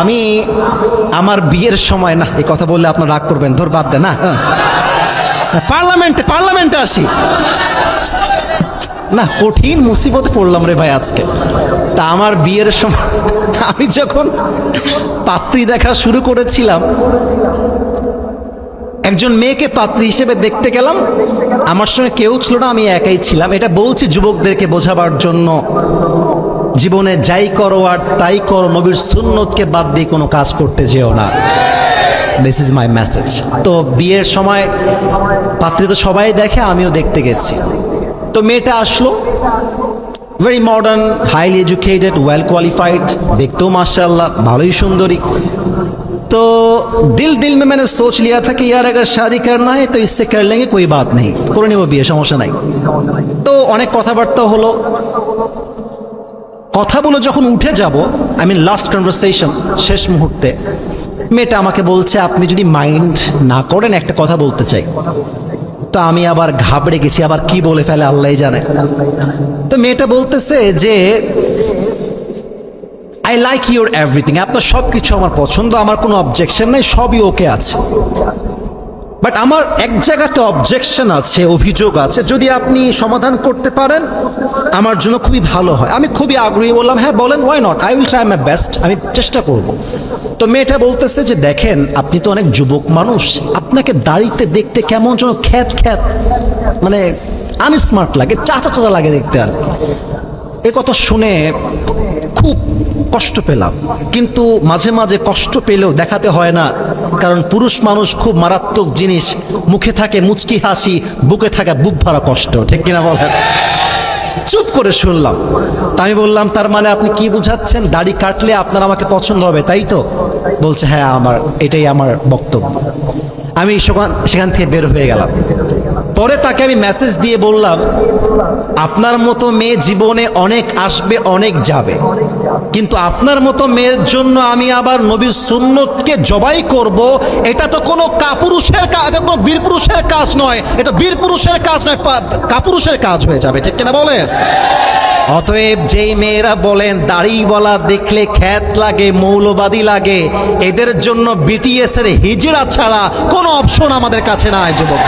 আমি আমার বিয়ের সময়, না এই কথা বললে আপনার রাগ করবেন, ধর বাদ দেন না, পার্লামেন্টে আসি না, কঠিন মুসিবতে পড়লাম রে ভাই আজকে। তা আমার বিয়ের সময় আমি যখন পাত্রী দেখা শুরু করেছিলাম, একজন মেয়েকে পাত্রী হিসেবে দেখতে গেলাম, আমার সঙ্গে কেউ ছিল না, আমি একাই ছিলাম। এটা বলছি যুবকদেরকে বোঝাবার জন্য, জীবনে যাই করো আর তাই করো, নবীর সুন্নতকে বাদ দিয়ে কোনো কাজ করতে যেও না। This is my message. তো বিয়ের সময় পাত্রী তো সবাই দেখে, আমিও দেখতে গেছি। তো মেয়েটা আসলো, very modern, highly educated, well qualified, দেখতেও माशाअल्लाह ভালোই সুন্দরী। तो दिल में मैंने सोच लिया था कि यार अगर शादी करना है तो इससे कर लेंगे, कोई बात नहीं, করে নিব বিয়ে, সমস্যা নাই। তো অনেক কথাবার্তা হলো, কথা বলে যখন উঠে যাব, আই মিন লাস্ট কনভারসেশন, শেষ মুহূর্তে মেয়েটা আমাকে বলছে, আপনি যদি মাইন্ড না করেন একটা কথা বলতে চাই। তো আমি আবার ঘাবড়ে গেছি, আবার কি বলে ফেলে আল্লাহই জানে। তো মেয়েটা বলতেছে যে আই লাইক ইউর এভরিথিং, আপনার সব কিছু আমার পছন্দ, আমার কোনো অবজেকশন নাই, সবই ওকে আছে, বাট আমার এক জায়গাতে অবজেকশন আছে, অভিযোগ আছে, যদি আপনি সমাধান করতে পারেন আমার জন্য খুবই ভালো হয়। আমি খুবই আগ্রহী, বললাম হ্যাঁ বলেন, why not, I will try my best, আমি চেষ্টা করব। তো মেয়েটা বলতেছে যে দেখেন, আপনি তো অনেক যুবক মানুষ, আপনাকে দাড়িতে দেখতে কেমন যেন খ্যাত মানে আনস্মার্ট লাগে, চাচা লাগে দেখতে। আর এ কথা শুনে খুব কষ্ট পেলাম, কিন্তু মাঝে মাঝে কষ্ট পেলেও দেখাতে হয় না, কারণ পুরুষ মানুষ খুব মারাত্মক জিনিস, মুখে থাকে মুচকি হাসি, বুকে থাকে বুক ভরা কষ্ট, ঠিক কিনা বলেন? চুপ করে শুনলাম। তা আমি বললাম, তার মানে আপনি কি বুঝাচ্ছেন, দাড়ি কাটলে আপনার আমাকে পছন্দ হবে, তাই তো? বলছে হ্যাঁ, এটাই আমার বক্তব্য। আমি সেখান থেকে বের হয়ে গেলাম। পরে তাকে আমি মেসেজ দিয়ে বললাম, আপনার মতো মেয়ে জীবনে অনেক আসবে, অনেক যাবে, কিন্তু আপনার মতো মেয়ের জন্য আমি আবার নবীর সুন্নতকে জবাই করব, এটা তো কোনো কাপুরুষের কাজ, এটা কোনো বীর পুরুষের কাজ নয়, এটা বীর পুরুষের কাজ নয়, কাপুরুষের কাজ হয়ে যাবে, ঠিক কিনা বলেন? অতএব যেই মেয়েরা বলেন দাড়িওয়ালা দেখলে খ্যাত লাগে, মৌলবাদী লাগে, এদের জন্য বিটিএস এর হিজড়া ছাড়া কোনো অপশন আমাদের কাছে নাই যুবক।